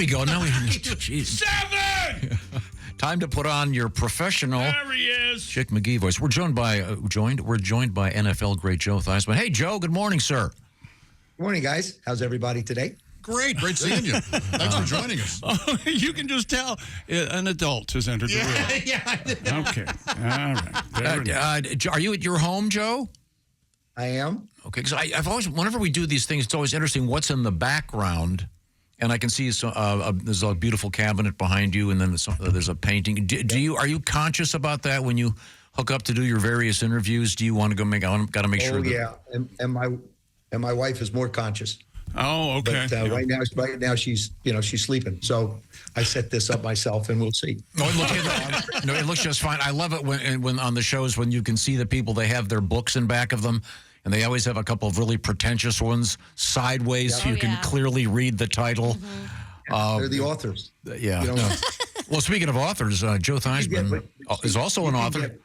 we go. Now we jeez. 7! Time to put on your professional There he is. Chick McGee voice. We're joined by NFL great Joe Theismann. Hey, Joe. Good morning, sir. Good morning, guys. How's everybody today? Great seeing you. Thanks for joining us. Oh, you can just tell an adult has entered the room. Yeah. Okay. All right. Are you at your home, Joe? I am. Okay, because I've always, whenever we do these things, it's always interesting what's in the background. And I can see there's a beautiful cabinet behind you, and then there's a painting. Are you conscious about that when you hook up to do your various interviews? Do you want to go got to make sure? Oh yeah, and my wife is more conscious. Oh, okay. But right now she's sleeping. So I set this up myself, and we'll see. No, it looks just fine. I love it when on the shows when you can see the people, they have their books in back of them, and they always have a couple of really pretentious ones sideways, so you can clearly read the title. Mm-hmm. They're the authors. Yeah. Well, speaking of authors, Joe Theismann is also an author.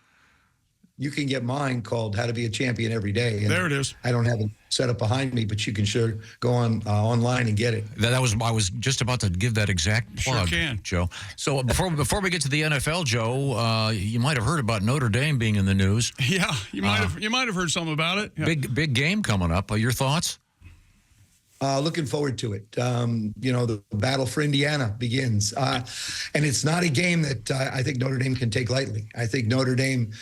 You can get mine called "How to Be a Champion Every Day." And there it is. I don't have it set up behind me, but you can sure go on online and get it. I was just about to give that exact plug, sure can. Joe. So before we get to the NFL, Joe, you might have heard about Notre Dame being in the news. Yeah, you might have heard something about it. Yeah. Big game coming up. Your thoughts? Looking forward to it. The battle for Indiana begins. And it's not a game that I think Notre Dame can take lightly. I think Notre Dame,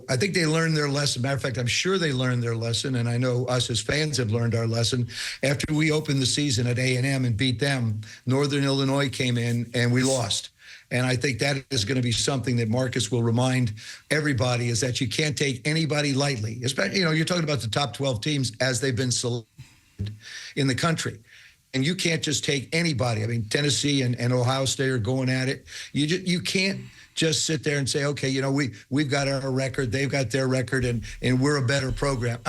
I think they learned their lesson. Matter of fact, I'm sure they learned their lesson, and I know us as fans have learned our lesson. After we opened the season at A&M and beat them, Northern Illinois came in and we lost. And I think that is going to be something that Marcus will remind everybody, is that you can't take anybody lightly. Especially, you're talking about the top 12 teams as they've been selected in the country, and you can't just take anybody. I mean, Tennessee and Ohio State are going at it. You can't just sit there and say, okay, we've got our record, they've got their record, and we're a better program.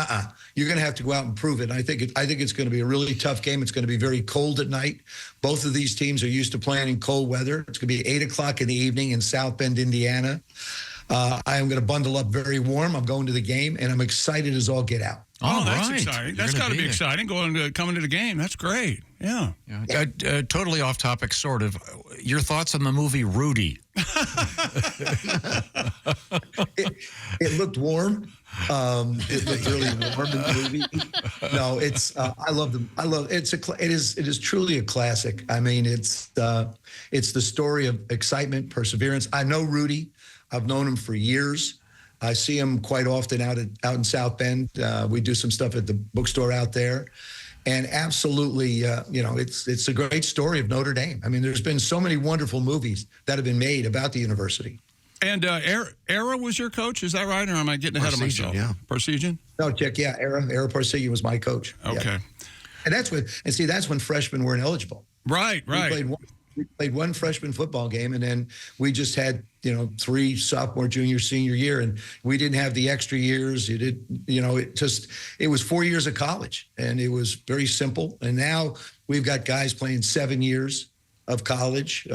You're going to have to go out and prove it. And I think it's going to be a really tough game. It's going to be very cold at night. Both of these teams are used to playing in cold weather. It's going to be 8:00 in the evening in South Bend, Indiana. I am going to bundle up very warm. I'm going to the game, and I'm excited as all get out. Oh, that's exciting. That's got to be exciting, coming to the game. That's great. Yeah. Totally off topic, sort of. Your thoughts on the movie Rudy? It looked warm. It looked really warm in the movie. No, it's I love them. It is truly a classic. I mean, it's the story of excitement, perseverance. I know Rudy. I've known him for years. I see him quite often out in South Bend. We do some stuff at the bookstore out there. And absolutely, it's a great story of Notre Dame. I mean, there's been so many wonderful movies that have been made about the university. And Era was your coach, is that right? Or am I getting ahead of myself? Yeah. Parsegian? No, Chick, yeah. Era Parsegian was my coach. Okay. Yeah. And that's when freshmen weren't eligible. Right. We played one freshman football game, and then we just had, 3 sophomore, junior, senior year, and we didn't have the extra years. It was 4 years of college, and it was very simple. And now we've got guys playing 7 years of college,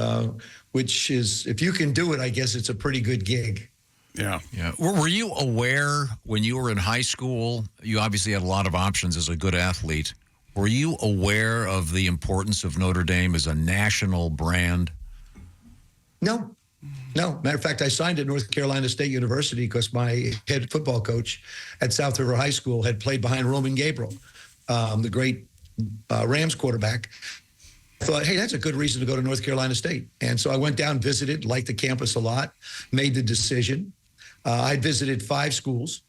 which is, if you can do it, I guess it's a pretty good gig. Yeah. Were you aware when you were in high school, you obviously had a lot of options as a good athlete. Were you aware of the importance of Notre Dame as a national brand? No. Matter of fact, I signed at North Carolina State University because my head football coach at South River High School had played behind Roman Gabriel, the great Rams quarterback. I thought, hey, that's a good reason to go to North Carolina State. And so I went down, visited, liked the campus a lot, made the decision. I visited 5 schools: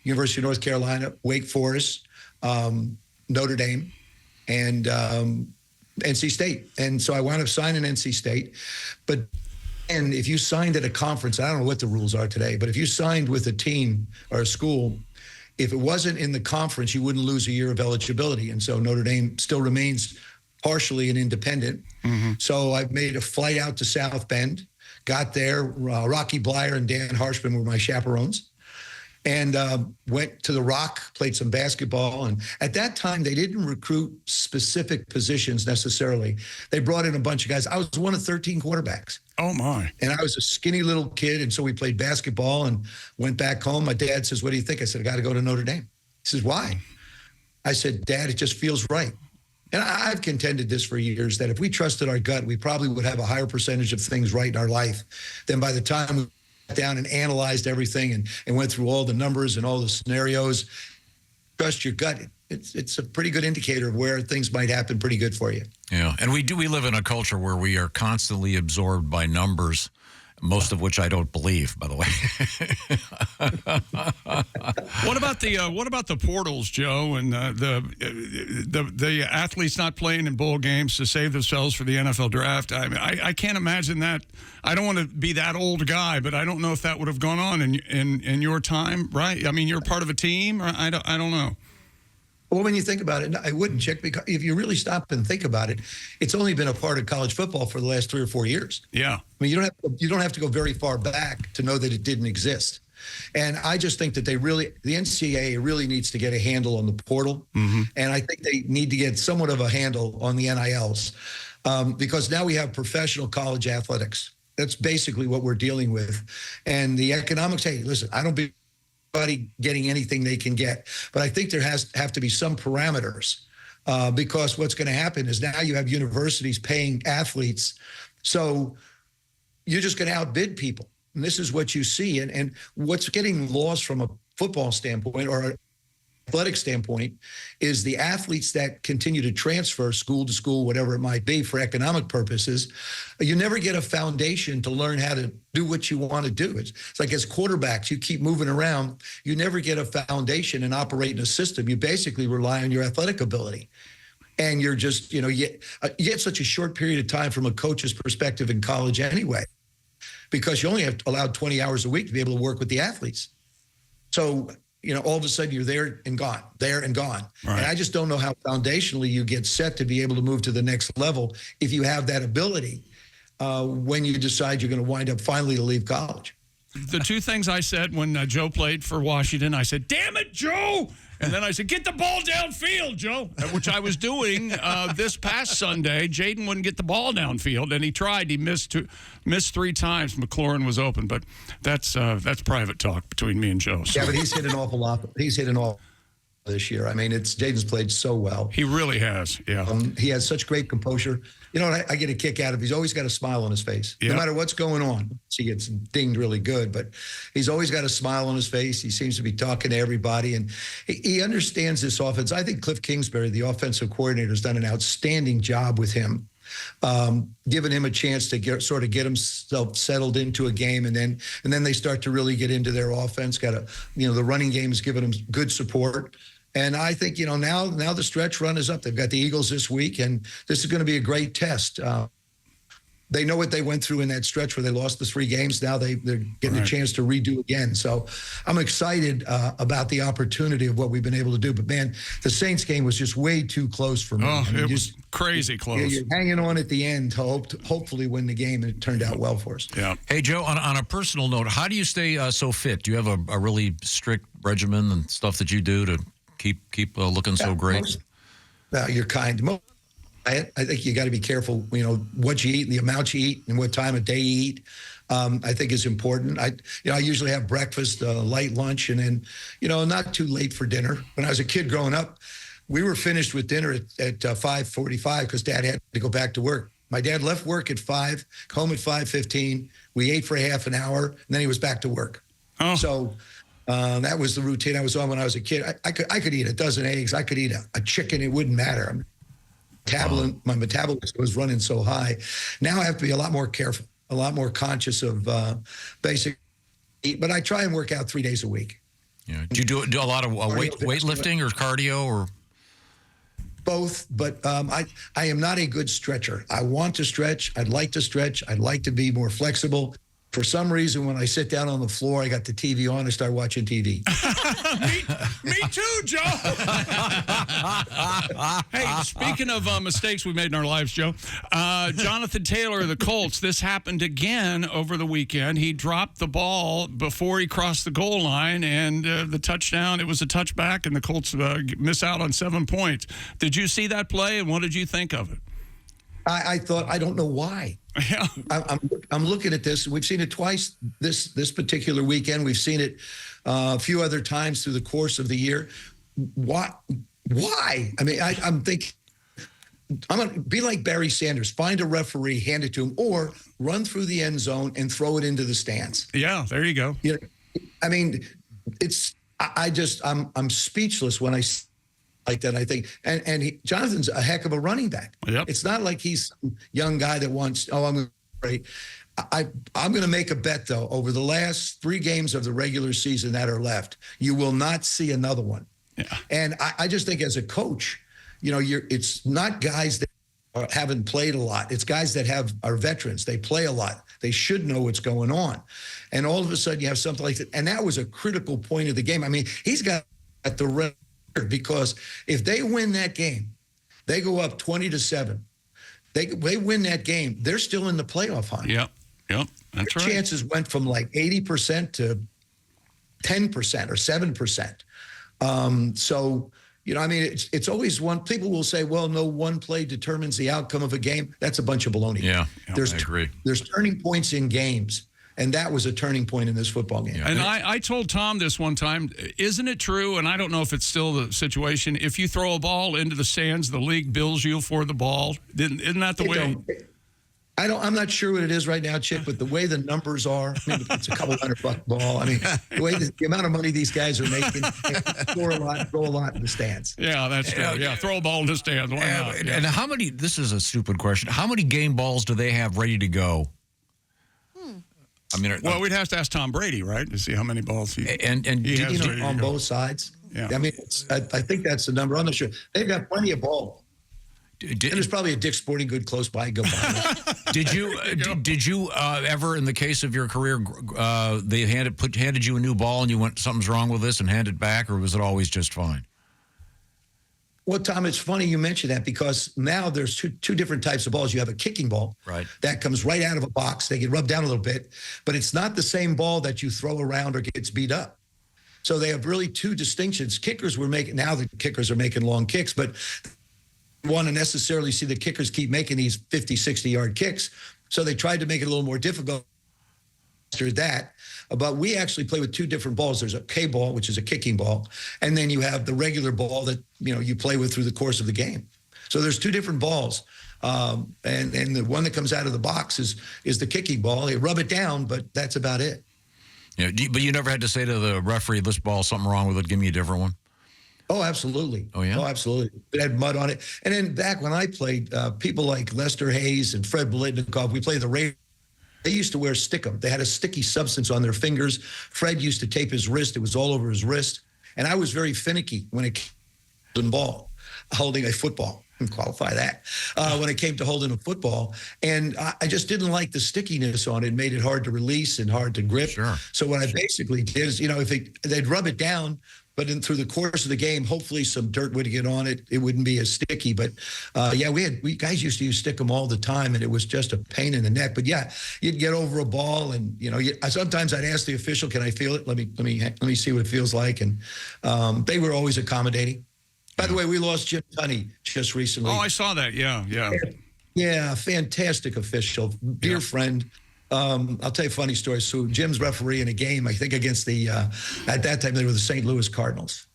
University of North Carolina, Wake Forest, Notre Dame, and NC State. And so I wound up signing NC State. And if you signed at a conference, I don't know what the rules are today, but if you signed with a team or a school, if it wasn't in the conference, you wouldn't lose a year of eligibility. And so Notre Dame still remains partially an independent. Mm-hmm. So I made a flight out to South Bend, got there. Rocky Blyer and Dan Harshman were my chaperones. And went to the Rock, played some basketball. And at that time, they didn't recruit specific positions necessarily. They brought in a bunch of guys. I was one of 13 quarterbacks. Oh, my. And I was a skinny little kid. And so we played basketball and went back home. My dad says, what do you think? I said, I got to go to Notre Dame. He says, why? I said, Dad, it just feels right. and I've contended this for years, that if we trusted our gut, we probably would have a higher percentage of things right in our life than by the time we sat down and analyzed everything and went through all the numbers and all the scenarios. Trust your gut. It's a pretty good indicator of where things might happen pretty good for you. Yeah, and we live in a culture where we are constantly absorbed by numbers, most of which I don't believe, by the way. What about the portals, Joe, and the athletes not playing in bowl games to save themselves for the NFL draft? I mean, I can't imagine that. I don't want to be that old guy, but I don't know if that would have gone on in your time, right? I mean, you're part of a team. I don't know. Well, when you think about it, I wouldn't check, because if you really stop and think about it, it's only been a part of college football for the last 3 or 4 years. Yeah. I mean, you don't have to go very far back to know that it didn't exist. And I just think that the NCAA really needs to get a handle on the portal. Mm-hmm. And I think they need to get somewhat of a handle on the NILs, because now we have professional college athletics. That's basically what we're dealing with. And the economics, hey, listen, I don't be getting anything they can get, but I think there have to be some parameters, because what's going to happen is now you have universities paying athletes, so you're just going to outbid people, and this is what you see. And what's getting lost from a football standpoint or an athletic standpoint is the athletes that continue to transfer school to school, whatever it might be, for economic purposes. You never get a foundation to learn how to do what you want to do. It's like as quarterbacks, you keep moving around. You never get a foundation and operate in a system. You basically rely on your athletic ability. And you're just, you get such a short period of time from a coach's perspective in college anyway, because you only have allowed 20 hours a week to be able to work with the athletes. So, all of a sudden you're there and gone. Right. And I just don't know how foundationally you get set to be able to move to the next level if you have that ability when you decide you're going to wind up finally to leave college. The two things I said when Joe played for Washington, I said, "Damn it, Joe!" And then I said, "Get the ball downfield, Joe," which I was doing this past Sunday. Jaden wouldn't get the ball downfield, and he tried. He missed 3 times. McLaurin was open, but that's private talk between me and Joe. So. Yeah, but he's hit an awful lot. He's hit an awful this year. I mean, Jaden's played so well. He really has, yeah. He has such great composure. I get a kick out of. He's always got a smile on his face, no matter what's going on. He gets dinged really good, but he's always got a smile on his face. He seems to be talking to everybody, and he understands this offense. I think Cliff Kingsbury, the offensive coordinator, has done an outstanding job with him, giving him a chance to get himself settled into a game, and then they start to really get into their offense. The running game has given him good support. And I think, now the stretch run is up. They've got the Eagles this week, and this is going to be a great test. They know what they went through in that stretch where they lost the 3 games. Now they're getting a chance to redo again. So I'm excited about the opportunity of what we've been able to do. But, man, the Saints game was just way too close for me. Oh, it was crazy close. You're hanging on at the end to hopefully win the game, and it turned out well for us. Yeah. Hey, Joe, on a personal note, how do you stay so fit? Do you have a really strict regimen and stuff that you do to keep looking so great? You're kind. I think you got to be careful, what you eat and the amount you eat and what time of day you eat. I think is important. I usually have breakfast, light lunch, and then, not too late for dinner. When I was a kid growing up, we were finished with dinner at 5:45 because Dad had to go back to work. My dad left work at 5, home at 5:15. We ate for half an hour, and then he was back to work. Oh. So that was the routine I was on when I was a kid. I could eat a dozen eggs. I could eat a chicken. It wouldn't matter. My metabolism was running so high. Now I have to be a lot more careful, a lot more conscious of basic eat. But I try and work out 3 days a week. Yeah. Do you do a lot of weightlifting or cardio or? Both, but I am not a good stretcher. I want to stretch. I'd like to stretch. I'd like to be more flexible. For some reason, when I sit down on the floor, I got the TV on and start watching TV. me too, Joe. Hey, speaking of mistakes we made in our lives, Joe, Jonathan Taylor of the Colts, this happened again over the weekend. He dropped the ball before he crossed the goal line, and the touchdown, it was a touchback, and the Colts miss out on 7 points. Did you see that play, and what did you think of it? I thought, I don't know why. Yeah. I'm looking at this. We've seen it twice this particular weekend. We've seen it a few other times through the course of the year. Why? I mean, I'm thinking I'm going to be like Barry Sanders, find a referee, hand it to him, or run through the end zone and throw it into the stands. Yeah, there you go. You know, I mean, I'm speechless when I see like that. I think, and Jonathan's a heck of a running back. Yep. It's not like he's some young guy that wants, I'm going to play. I'm going to make a bet, though, over the last 3 games of the regular season that are left, you will not see another one. Yeah. And I just think as a coach, you know, it's not guys that haven't played a lot. It's guys that are veterans. They play a lot. They should know what's going on. And all of a sudden you have something like that. And that was a critical point of the game. I mean, he's got at the record because if they win that game, they go up 20-7. They win that game. They're still in the playoff hunt. Yep. That's Their right. chances went from like 80% to 10% or 7%. So, you know, I mean, it's always one. People will say, well, no one play determines the outcome of a game. That's a bunch of baloney. Yeah, I agree. There's turning points in games, and that was a turning point in this football game. Yeah. And I told Tom this one time, isn't it true, and I don't know if it's still the situation, if you throw a ball into the stands, the league bills you for the ball? Isn't that the way? I'm not sure what it is right now, Chip, but the way the numbers are, I mean, it's a couple $100 ball. I mean, the amount of money these guys are making, score a lot, throw a lot in the stands. Yeah, that's true. Yeah, throw a ball in the stands. Why not? Yeah. And how many? This is a stupid question. How many game balls do they have ready to go? I mean, Well, we'd have to ask Tom Brady, right, to see how many balls he and he has ready to on go. both sides. Yeah. I mean, I think that's the number. I'm not sure. They've got plenty of balls. And there's probably a Dick's Sporting Good close by. Go buy it. Did you ever, in the case of your career, they handed you a new ball and you went, something's wrong with this, and handed it back, or was it always just fine? Well, Tom, it's funny you mentioned that because now there's two different types of balls. You have a kicking ball that comes right out of a box. They get rubbed down a little bit, but it's not the same ball that you throw around or gets beat up. So they have really 2 distinctions. Now the kickers are making long kicks, but want to necessarily see the kickers keep making these 50, 60-yard kicks. So they tried to make it a little more difficult after that. But we actually play with 2 different balls. There's a K ball, which is a kicking ball, and then you have the regular ball that, you know, you play with through the course of the game. So there's 2 different balls. And the one that comes out of the box is the kicking ball. They rub it down, but that's about it. Yeah, but you never had to say to the referee, this ball, something wrong with it, give me a different one? Oh, absolutely. Oh, yeah? Oh, absolutely. It had mud on it. And then back when I played, people like Lester Hayes and Fred Biletnikoff, we played the Raiders. They used to wear stickum. They had a sticky substance on their fingers. Fred used to tape his wrist. It was all over his wrist. And I was very finicky when it came to ball, holding a football. Qualify that. When it came to holding a football. And I just didn't like the stickiness on it. It made it hard to release and hard to grip. Sure. So what I basically did is, you know, if they'd rub it down, but through the course of the game, hopefully some dirt would get on it. It wouldn't be as sticky. But we guys used to use stickum all the time, and it was just a pain in the neck. But yeah, you'd get over a ball, and you know, sometimes I'd ask the official, "Can I feel it? Let me see what it feels like." And they were always accommodating. By the way, we lost Jim Tunney just recently. Oh, I saw that. Yeah. Yeah, fantastic official, dear friend. I'll tell you a funny story. So Jim's referee in a game, I think against at that time they were the St. Louis Cardinals.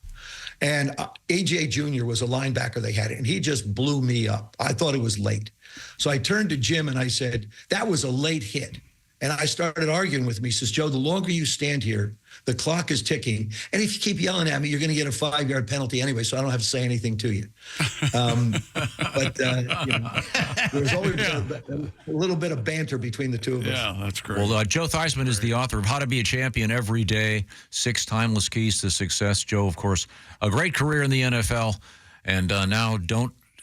And A.J. Jr. was a linebacker they had, and he just blew me up. I thought it was late. So I turned to Jim and I said, that was a late hit. And I started arguing with him. He says, Joe, the longer you stand here, the clock is ticking. And if you keep yelling at me, you're going to get a 5-yard penalty anyway, so I don't have to say anything to you. But you know, there's always a little bit of banter between the two of us. Yeah, that's great. Well, Joe Theismann is the author of How to Be a Champion Every Day, 6 Timeless Keys to Success. Joe, of course, a great career in the NFL. And now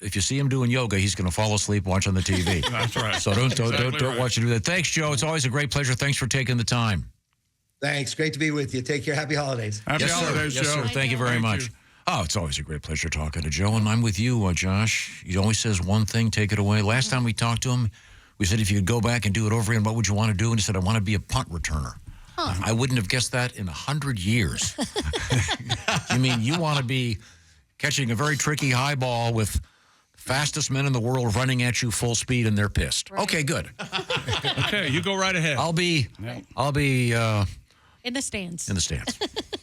if you see him doing yoga, he's going to fall asleep watching the TV. That's right. So don't right. watch him do that. Thanks, Joe. It's always a great pleasure. Thanks for taking the time. Thanks. Great to be with you. Take care. Happy holidays. Happy holidays, Yes, Joe. sir. Thank you very Thank much. you. Oh, it's always a great pleasure talking to Joe, and I'm with you, Josh. He always says one thing, take it away. Last time we talked to him, we said if you could go back and do it over again, what would you want to do? And he said, I want to be a punt returner. Huh. I wouldn't have guessed that in 100 years. You mean you want to be catching a very tricky high ball with fastest men in the world running at you full speed, and they're pissed. Right. Okay, good. Okay, you go right ahead. I'll be in the stands. In the stands.